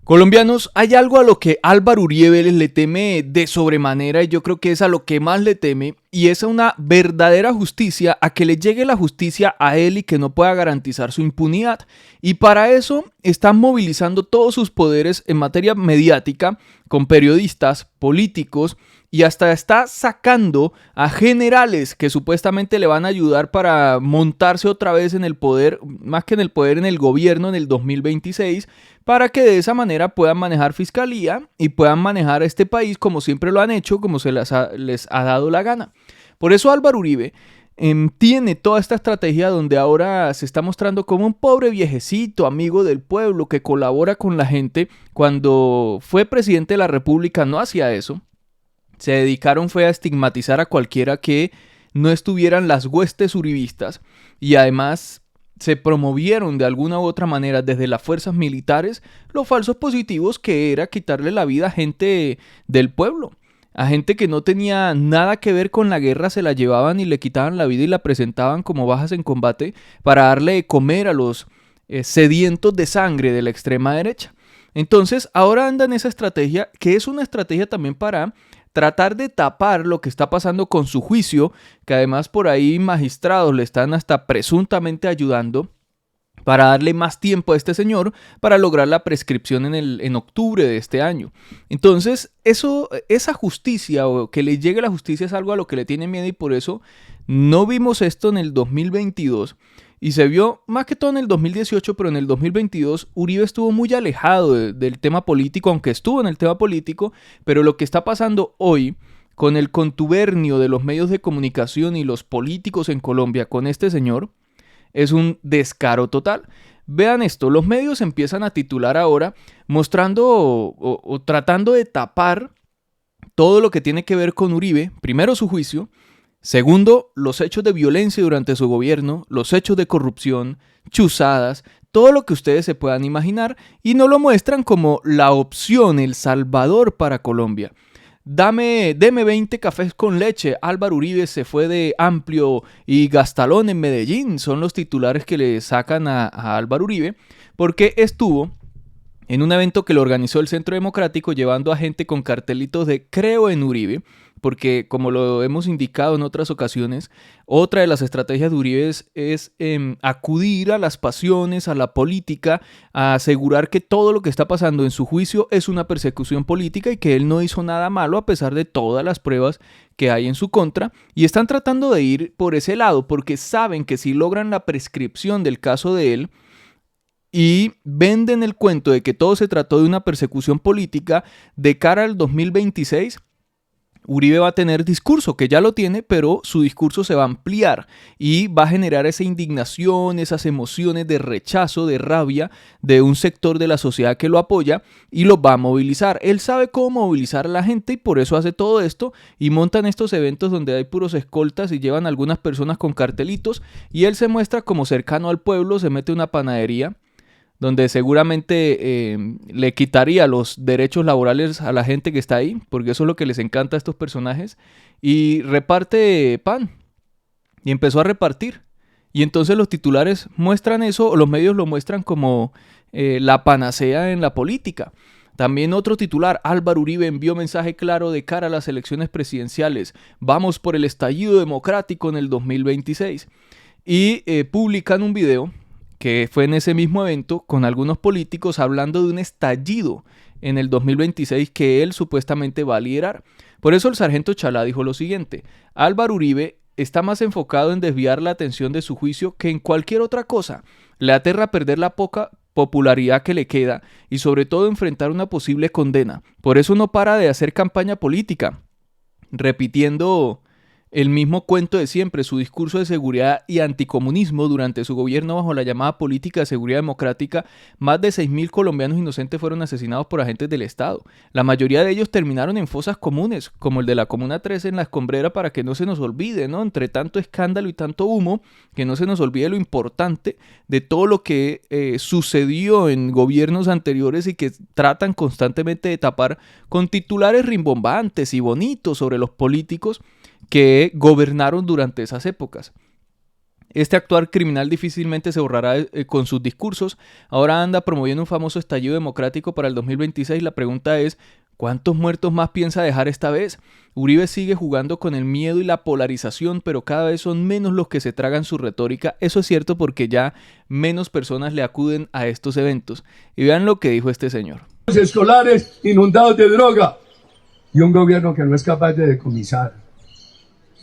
Colombianos, hay algo a lo que Álvaro Uribe le teme de sobremanera y yo creo que es a lo que más le teme y es a una verdadera justicia, a que le llegue la justicia a él y que no pueda garantizar su impunidad. Y para eso están movilizando todos sus poderes en materia mediática con periodistas, políticos y hasta está sacando a generales que supuestamente le van a ayudar para montarse otra vez en el poder, más que en el poder, en el gobierno en el 2026, para que de esa manera puedan manejar fiscalía y puedan manejar este país como siempre lo han hecho, como les ha dado la gana. Por eso Álvaro Uribe tiene toda esta estrategia donde ahora se está mostrando como un pobre viejecito, amigo del pueblo, que colabora con la gente. Cuando fue presidente de la República no hacía eso. Se dedicaron fue a estigmatizar a cualquiera que no estuvieran las huestes uribistas y además se promovieron de alguna u otra manera desde las fuerzas militares los falsos positivos, que era quitarle la vida a gente del pueblo. A gente que no tenía nada que ver con la guerra se la llevaban y le quitaban la vida y la presentaban como bajas en combate para darle de comer a los sedientos de sangre de la extrema derecha. Entonces ahora andan esa estrategia, que es una estrategia también para tratar de tapar lo que está pasando con su juicio, que además por ahí magistrados le están hasta presuntamente ayudando para darle más tiempo a este señor para lograr la prescripción en octubre de este año. Entonces, esa justicia o que le llegue la justicia es algo a lo que le tiene miedo y por eso no vimos esto en el 2022 y se vio más que todo en el 2018, pero en el 2022 Uribe estuvo muy alejado del tema político, aunque estuvo en el tema político, pero lo que está pasando hoy con el contubernio de los medios de comunicación y los políticos en Colombia con este señor es un descaro total. Vean esto, los medios empiezan a titular ahora mostrando o tratando de tapar todo lo que tiene que ver con Uribe. Primero, su juicio. Segundo, los hechos de violencia durante su gobierno, los hechos de corrupción, chuzadas, todo lo que ustedes se puedan imaginar, y no lo muestran como la opción, el salvador para Colombia. Deme 20 cafés con leche. Álvaro Uribe se fue de amplio y gastalón en Medellín. Son los titulares que le sacan a Álvaro Uribe, porque estuvo en un evento que lo organizó el Centro Democrático llevando a gente con cartelitos de "Creo en Uribe", porque como lo hemos indicado en otras ocasiones, otra de las estrategias de Uribe es acudir a las pasiones, a la política, a asegurar que todo lo que está pasando en su juicio es una persecución política y que él no hizo nada malo a pesar de todas las pruebas que hay en su contra, y están tratando de ir por ese lado porque saben que si logran la prescripción del caso de él, y venden el cuento de que todo se trató de una persecución política, de cara al 2026, Uribe va a tener discurso, que ya lo tiene, pero su discurso se va a ampliar y va a generar esa indignación, esas emociones de rechazo, de rabia de un sector de la sociedad que lo apoya y lo va a movilizar. Él sabe cómo movilizar a la gente y por eso hace todo esto y montan estos eventos donde hay puros escoltas y llevan algunas personas con cartelitos y él se muestra como cercano al pueblo, se mete a una panadería donde seguramente le quitaría los derechos laborales a la gente que está ahí, porque eso es lo que les encanta a estos personajes, y reparte pan, y empezó a repartir. Y entonces los titulares muestran eso, o los medios lo muestran como la panacea en la política. También otro titular: Álvaro Uribe envió mensaje claro de cara a las elecciones presidenciales. Vamos por el estallido democrático en el 2026. Y publican un video que fue en ese mismo evento con algunos políticos hablando de un estallido en el 2026 que él supuestamente va a liderar. Por eso el sargento Chalá dijo lo siguiente: Álvaro Uribe está más enfocado en desviar la atención de su juicio que en cualquier otra cosa. Le aterra perder la poca popularidad que le queda y sobre todo enfrentar una posible condena. Por eso no para de hacer campaña política, repitiendo el mismo cuento de siempre, su discurso de seguridad y anticomunismo durante su gobierno bajo la llamada política de seguridad democrática. Más de 6.000 colombianos inocentes fueron asesinados por agentes del Estado. La mayoría de ellos terminaron en fosas comunes, como el de la Comuna 13 en La Escombrera, para que no se nos olvide, ¿no? Entre tanto escándalo y tanto humo, que no se nos olvide lo importante de todo lo que sucedió en gobiernos anteriores y que tratan constantemente de tapar con titulares rimbombantes y bonitos sobre los políticos que gobernaron durante esas épocas. Este actuar criminal difícilmente se borrará con sus discursos. Ahora anda promoviendo un famoso estallido democrático para el 2026. La pregunta es, ¿cuántos muertos más piensa dejar esta vez? Uribe sigue jugando con el miedo y la polarización, pero cada vez son menos los que se tragan su retórica. Eso es cierto porque ya menos personas le acuden a estos eventos. Y vean lo que dijo este señor. Los escolares inundados de droga y un gobierno que no es capaz de decomisar.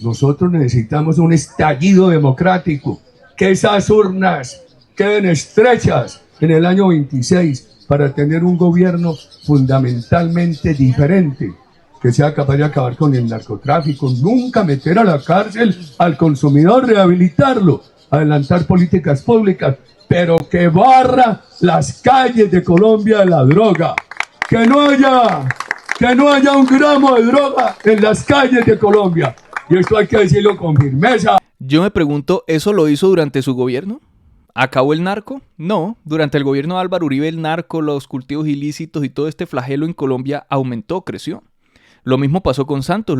Nosotros necesitamos un estallido democrático, que esas urnas queden estrechas en el año 26 para tener un gobierno fundamentalmente diferente, que sea capaz de acabar con el narcotráfico, nunca meter a la cárcel al consumidor, rehabilitarlo, adelantar políticas públicas, pero que barra las calles de Colombia de la droga, que no haya un gramo de droga en las calles de Colombia. Y esto hay que decirlo con firmeza. Yo me pregunto, ¿eso lo hizo durante su gobierno? ¿Acabó el narco? No, durante el gobierno de Álvaro Uribe el narco, los cultivos ilícitos y todo este flagelo en Colombia aumentó, creció. Lo mismo pasó con Santos,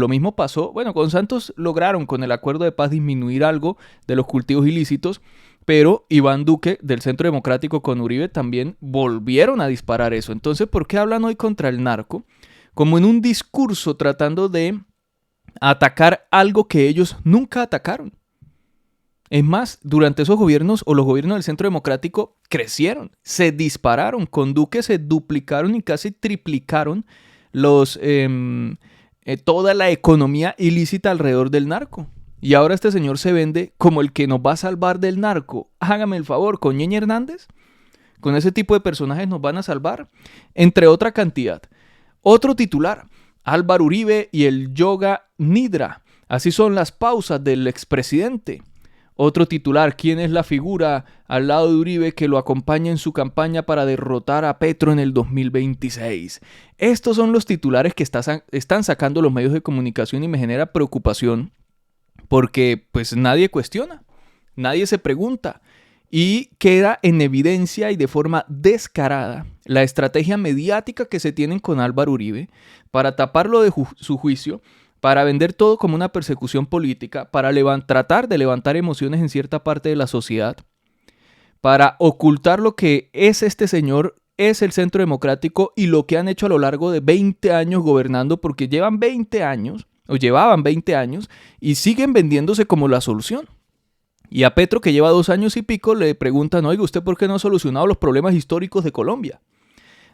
con Santos lograron con el acuerdo de paz disminuir algo de los cultivos ilícitos, pero Iván Duque del Centro Democrático con Uribe también volvieron a disparar eso. Entonces, ¿por qué hablan hoy contra el narco? Como en un discurso tratando de atacar algo que ellos nunca atacaron. Es más, durante esos gobiernos o los gobiernos del Centro Democrático crecieron, se dispararon, con Duque se duplicaron y casi triplicaron toda la economía ilícita alrededor del narco. Y ahora este señor se vende como el que nos va a salvar del narco. Hágame el favor, con Ñeñe Hernández, con ese tipo de personajes nos van a salvar, entre otra cantidad. Otro titular, Álvaro Uribe y el yoga nidra. Así son las pausas del expresidente. Otro titular, ¿quién es la figura al lado de Uribe que lo acompaña en su campaña para derrotar a Petro en el 2026? Estos son los titulares que están sacando los medios de comunicación y me genera preocupación porque pues nadie cuestiona, nadie se pregunta y queda en evidencia y de forma descarada la estrategia mediática que se tienen con Álvaro Uribe para taparlo de su juicio, para vender todo como una persecución política, para tratar de levantar emociones en cierta parte de la sociedad, para ocultar lo que es este señor, es el Centro Democrático y lo que han hecho a lo largo de 20 años gobernando, porque llevaban 20 años y siguen vendiéndose como la solución. Y a Petro, que lleva 2 años y pico, le preguntan, oiga, ¿usted por qué no ha solucionado los problemas históricos de Colombia?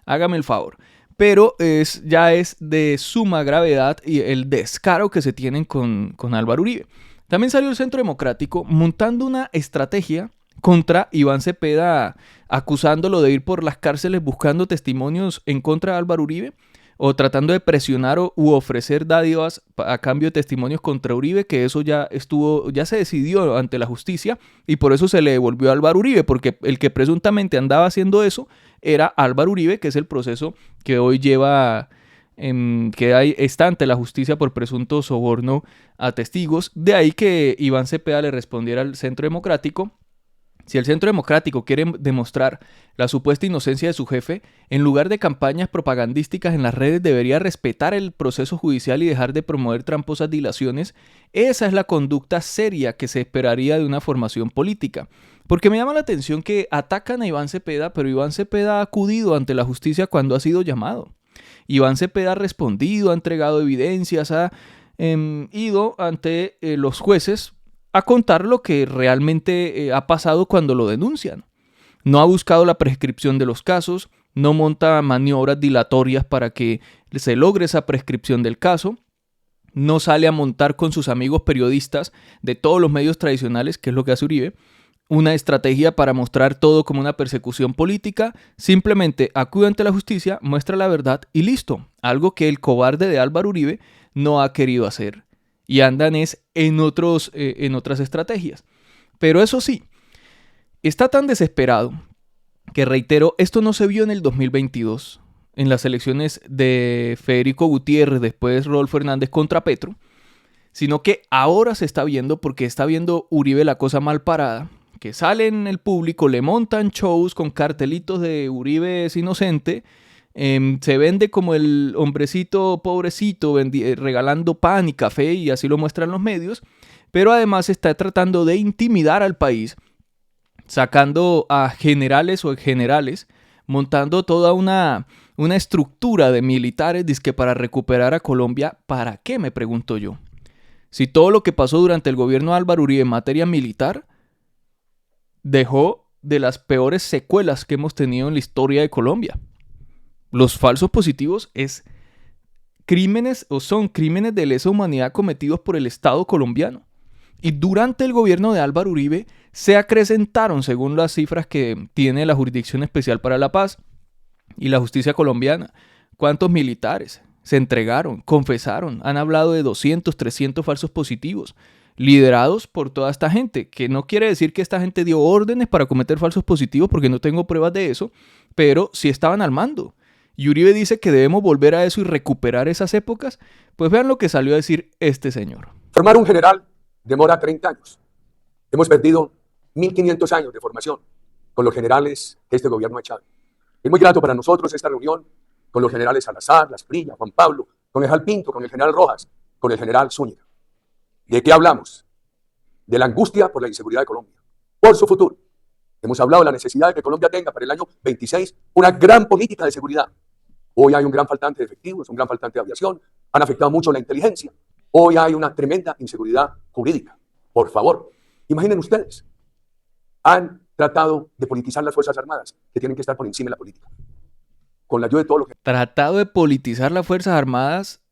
Hágame el favor. Pero ya es de suma gravedad y el descaro que se tienen con Álvaro Uribe. También salió el Centro Democrático montando una estrategia contra Iván Cepeda, acusándolo de ir por las cárceles buscando testimonios en contra de Álvaro Uribe o tratando de presionar u ofrecer dádivas a cambio de testimonios contra Uribe, que eso ya se decidió ante la justicia y por eso se le devolvió a Álvaro Uribe, porque el que presuntamente andaba haciendo eso era Álvaro Uribe, que es el proceso que hoy está ante la justicia por presunto soborno a testigos. De ahí que Iván Cepeda le respondiera al Centro Democrático. Si el Centro Democrático quiere demostrar la supuesta inocencia de su jefe, en lugar de campañas propagandísticas en las redes debería respetar el proceso judicial y dejar de promover tramposas dilaciones. Esa es la conducta seria que se esperaría de una formación política. Porque me llama la atención que atacan a Iván Cepeda, pero Iván Cepeda ha acudido ante la justicia cuando ha sido llamado. Iván Cepeda ha respondido, ha entregado evidencias, ha ido ante los jueces a contar lo que realmente ha pasado cuando lo denuncian. No ha buscado la prescripción de los casos, no monta maniobras dilatorias para que se logre esa prescripción del caso, no sale a montar con sus amigos periodistas de todos los medios tradicionales, que es lo que hace Uribe, una estrategia para mostrar todo como una persecución política. Simplemente acude ante la justicia, muestra la verdad y listo. Algo que el cobarde de Álvaro Uribe no ha querido hacer. Y andan en otras estrategias. Pero eso sí, está tan desesperado que, reitero, esto no se vio en el 2022, en las elecciones de Federico Gutiérrez, después Rodolfo Hernández contra Petro, sino que ahora se está viendo porque está viendo Uribe la cosa mal parada, que sale en el público, le montan shows con cartelitos de Uribe es inocente, se vende como el hombrecito pobrecito regalando pan y café y así lo muestran los medios, pero además está tratando de intimidar al país, sacando a generales o generales, montando toda una estructura de militares dizque para recuperar a Colombia. ¿Para qué? Me pregunto yo. Si todo lo que pasó durante el gobierno de Álvaro Uribe en materia militar dejó de las peores secuelas que hemos tenido en la historia de Colombia. Los falsos positivos son crímenes de lesa humanidad cometidos por el Estado colombiano. Y durante el gobierno de Álvaro Uribe se acrecentaron, según las cifras que tiene la Jurisdicción Especial para la Paz y la justicia colombiana, cuántos militares se entregaron, confesaron, han hablado de 200, 300 falsos positivos, liderados por toda esta gente, que no quiere decir que esta gente dio órdenes para cometer falsos positivos, porque no tengo pruebas de eso, pero sí estaban al mando. Y Uribe dice que debemos volver a eso y recuperar esas épocas. Pues vean lo que salió a decir este señor. Formar un general demora 30 años. Hemos perdido 1.500 años de formación con los generales que este gobierno ha echado. Es muy grato para nosotros esta reunión con los generales Salazar, Las Prilla, Juan Pablo, con el general Pinto, con el general Rojas, con el general Zúñiga. ¿De qué hablamos? De la angustia por la inseguridad de Colombia, por su futuro. Hemos hablado de la necesidad de que Colombia tenga para el año 26 una gran política de seguridad. Hoy hay un gran faltante de efectivos, un gran faltante de aviación, han afectado mucho la inteligencia. Hoy hay una tremenda inseguridad jurídica. Por favor, imaginen ustedes, han tratado de politizar las Fuerzas Armadas, que tienen que estar por encima de la política. Con la ayuda de todos los... Tratado de politizar las Fuerzas Armadas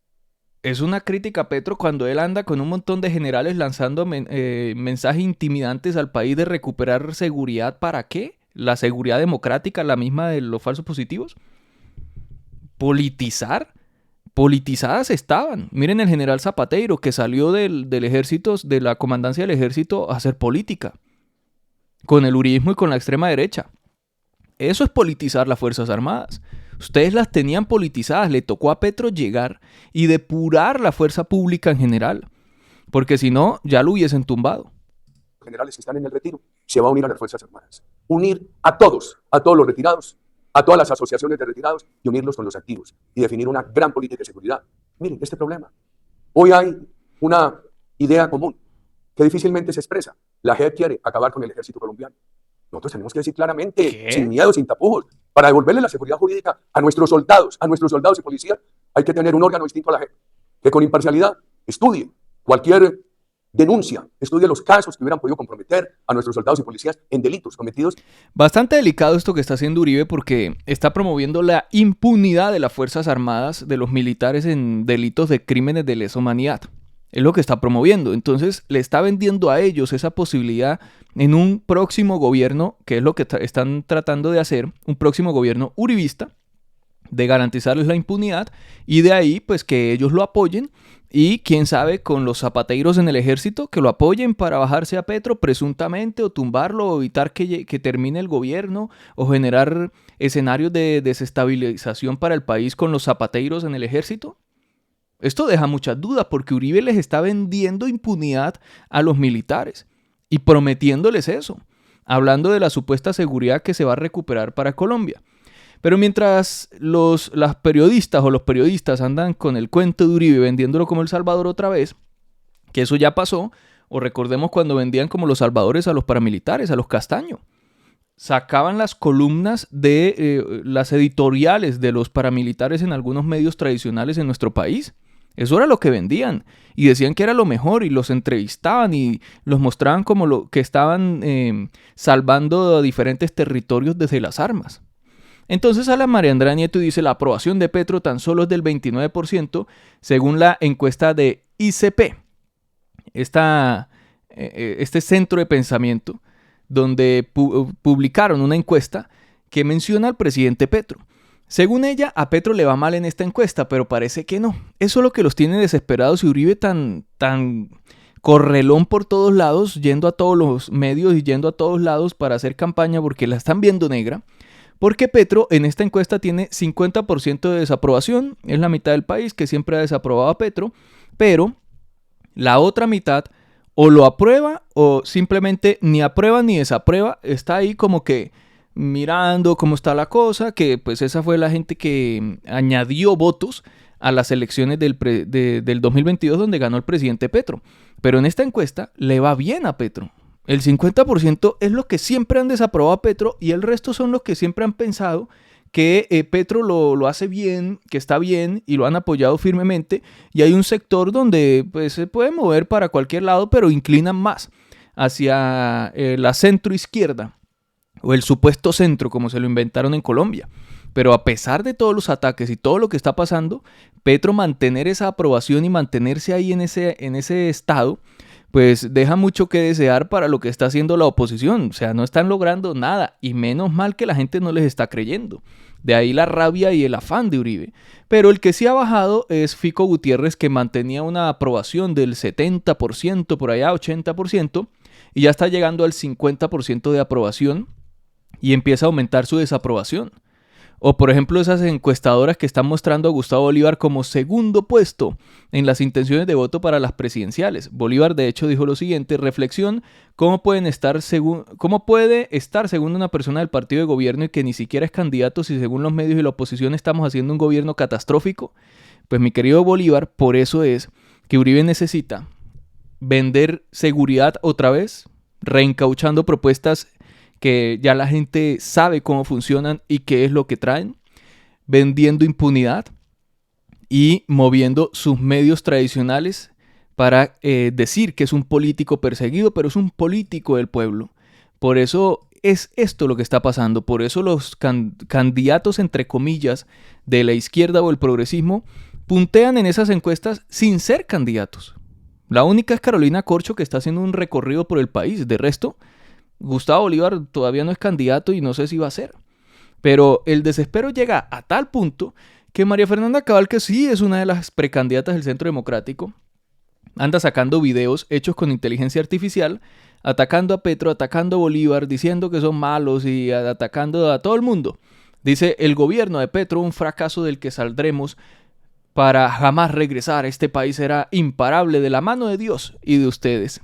es una crítica a Petro cuando él anda con un montón de generales lanzando mensajes intimidantes al país de recuperar seguridad. ¿Para qué? ¿La seguridad democrática, la misma de los falsos positivos? ¿Politizar? Politizadas estaban. Miren el general Zapateiro, que salió del ejército, de la comandancia del ejército, a hacer política. Con el uribismo y con la extrema derecha. Eso es politizar las Fuerzas Armadas. Ustedes las tenían politizadas. Le tocó a Petro llegar y depurar la fuerza pública en general. Porque si no, ya lo hubiesen tumbado. Generales que están en el retiro, se va a unir a las Fuerzas Armadas. Unir a todos los retirados, a todas las asociaciones de retirados y unirlos con los activos y definir una gran política de seguridad. Miren, este problema. Hoy hay una idea común que difícilmente se expresa. La JEP quiere acabar con el ejército colombiano. Nosotros tenemos que decir claramente, ¿qué? Sin miedo, sin tapujos, para devolverle la seguridad jurídica a nuestros soldados y policías, hay que tener un órgano distinto a la JEP, que con imparcialidad estudie cualquier denuncia, estudie los casos que hubieran podido comprometer a nuestros soldados y policías en delitos cometidos. Bastante delicado esto que está haciendo Uribe porque está promoviendo la impunidad de las Fuerzas Armadas, de los militares en delitos de crímenes de lesa humanidad. Es lo que está promoviendo. Entonces le está vendiendo a ellos esa posibilidad en un próximo gobierno, que es lo que están tratando de hacer, un próximo gobierno uribista, de garantizarles la impunidad y de ahí pues que ellos lo apoyen y quién sabe con los zapateiros en el ejército que lo apoyen para bajarse a Petro presuntamente o tumbarlo o evitar que termine el gobierno o generar escenarios de desestabilización para el país con los zapateiros en el ejército. Esto deja muchas dudas porque Uribe les está vendiendo impunidad a los militares y prometiéndoles eso, hablando de la supuesta seguridad que se va a recuperar para Colombia. Pero mientras las periodistas o los periodistas andan con el cuento de Uribe vendiéndolo como El Salvador otra vez, que eso ya pasó, o recordemos cuando vendían como los salvadores a los paramilitares, a los Castaño. Sacaban las columnas de las editoriales de los paramilitares en algunos medios tradicionales en nuestro país. Eso era lo que vendían y decían que era lo mejor y los entrevistaban y los mostraban como lo que estaban salvando a diferentes territorios desde las armas. Entonces sale María Andrea Nieto y dice la aprobación de Petro tan solo es del 29% según la encuesta de ICP, este centro de pensamiento donde publicaron una encuesta que menciona al presidente Petro. Según ella, a Petro le va mal en esta encuesta, pero parece que no. Eso es lo que los tiene desesperados y Uribe tan correlón por todos lados, yendo a todos los medios y yendo a todos lados para hacer campaña porque la están viendo negra. Porque Petro en esta encuesta tiene 50% de desaprobación, es la mitad del país que siempre ha desaprobado a Petro, pero la otra mitad o lo aprueba o simplemente ni aprueba ni desaprueba, está ahí como que mirando cómo está la cosa, que pues esa fue la gente que añadió votos a las elecciones del 2022 donde ganó el presidente Petro. Pero en esta encuesta le va bien a Petro. El 50% es lo que siempre han desaprobado a Petro y el resto son los que siempre han pensado que Petro lo hace bien, que está bien y lo han apoyado firmemente. Y hay un sector donde pues, se puede mover para cualquier lado, pero inclinan más hacia la centroizquierda o el supuesto centro, como se lo inventaron en Colombia. Pero a pesar de todos los ataques y todo lo que está pasando, Petro mantener esa aprobación y mantenerse ahí en ese estado, pues deja mucho que desear para lo que está haciendo la oposición. O sea, no están logrando nada y menos mal que la gente no les está creyendo. De ahí la rabia y el afán de Uribe. Pero el que sí ha bajado es Fico Gutiérrez, que mantenía una aprobación del 70%, por allá 80%, y ya está llegando al 50% de aprobación y empieza a aumentar su desaprobación. O por ejemplo esas encuestadoras que están mostrando a Gustavo Bolívar como segundo puesto en las intenciones de voto para las presidenciales. Bolívar de hecho dijo lo siguiente: reflexión, ¿cómo puede estar según una persona del partido de gobierno y que ni siquiera es candidato si según los medios y la oposición estamos haciendo un gobierno catastrófico? Pues mi querido Bolívar, por eso es que Uribe necesita vender seguridad otra vez, reencauchando propuestas que ya la gente sabe cómo funcionan y qué es lo que traen, vendiendo impunidad y moviendo sus medios tradicionales para decir que es un político perseguido, pero es un político del pueblo. Por eso es esto lo que está pasando, por eso los candidatos, entre comillas, de la izquierda o el progresismo, puntean en esas encuestas sin ser candidatos. La única es Carolina Corcho, que está haciendo un recorrido por el país. De resto, Gustavo Bolívar todavía no es candidato y no sé si va a ser. Pero el desespero llega a tal punto que María Fernanda Cabal, que sí es una de las precandidatas del Centro Democrático, anda sacando videos hechos con inteligencia artificial, atacando a Petro, atacando a Bolívar, diciendo que son malos y atacando a todo el mundo. Dice: el gobierno de Petro, un fracaso del que saldremos para jamás regresar. Este país será imparable de la mano de Dios y de ustedes.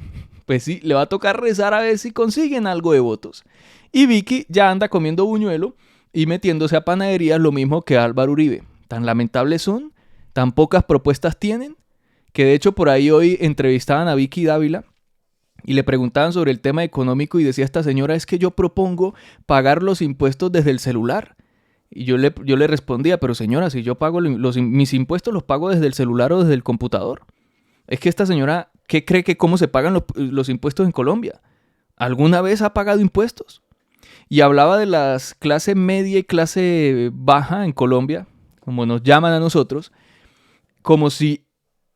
Pues sí, le va a tocar rezar a ver si consiguen algo de votos. Y Vicky ya anda comiendo buñuelo y metiéndose a panaderías, lo mismo que Álvaro Uribe. Tan lamentables son, tan pocas propuestas tienen, que de hecho por ahí hoy entrevistaban a Vicky Dávila y le preguntaban sobre el tema económico y decía esta señora: es que yo propongo pagar los impuestos desde el celular. Y yo le respondía: pero señora, si yo pago mis impuestos los pago desde el celular o desde el computador. Es que esta señora, ¿qué cree que cómo se pagan los impuestos en Colombia? ¿Alguna vez ha pagado impuestos? Y hablaba de las clase media y clase baja en Colombia, como nos llaman a nosotros, como si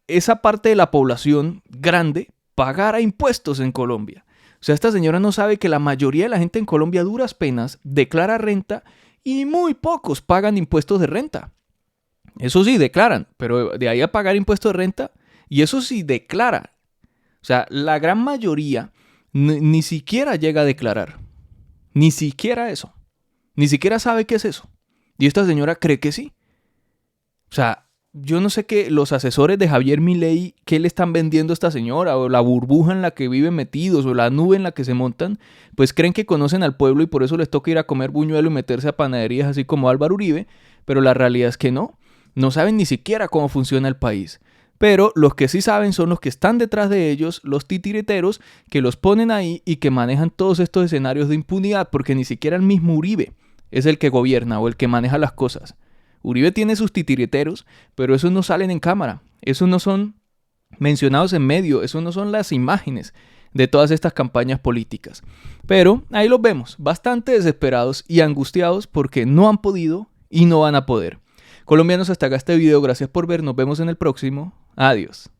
esa parte de la población grande pagara impuestos en Colombia. O sea, esta señora no sabe que la mayoría de la gente en Colombia a duras penas declara renta y muy pocos pagan impuestos de renta. Eso sí, declaran, pero de ahí a pagar impuestos de renta, y eso sí declara. O sea, la gran mayoría ni siquiera llega a declarar. Ni siquiera eso. Ni siquiera sabe qué es eso. Y esta señora cree que sí. O sea, yo no sé qué los asesores de Javier Milei, qué le están vendiendo a esta señora, o la burbuja en la que viven metidos, o la nube en la que se montan, pues creen que conocen al pueblo y por eso les toca ir a comer buñuelo y meterse a panaderías así como Álvaro Uribe, pero la realidad es que no. No saben ni siquiera cómo funciona el país. Pero los que sí saben son los que están detrás de ellos, los titireteros, que los ponen ahí y que manejan todos estos escenarios de impunidad, porque ni siquiera el mismo Uribe es el que gobierna o el que maneja las cosas. Uribe tiene sus titireteros, pero esos no salen en cámara, esos no son mencionados en medio, esos no son las imágenes de todas estas campañas políticas. Pero ahí los vemos, bastante desesperados y angustiados porque no han podido y no van a poder. Colombianos, hasta acá este video, gracias por ver, nos vemos en el próximo, adiós.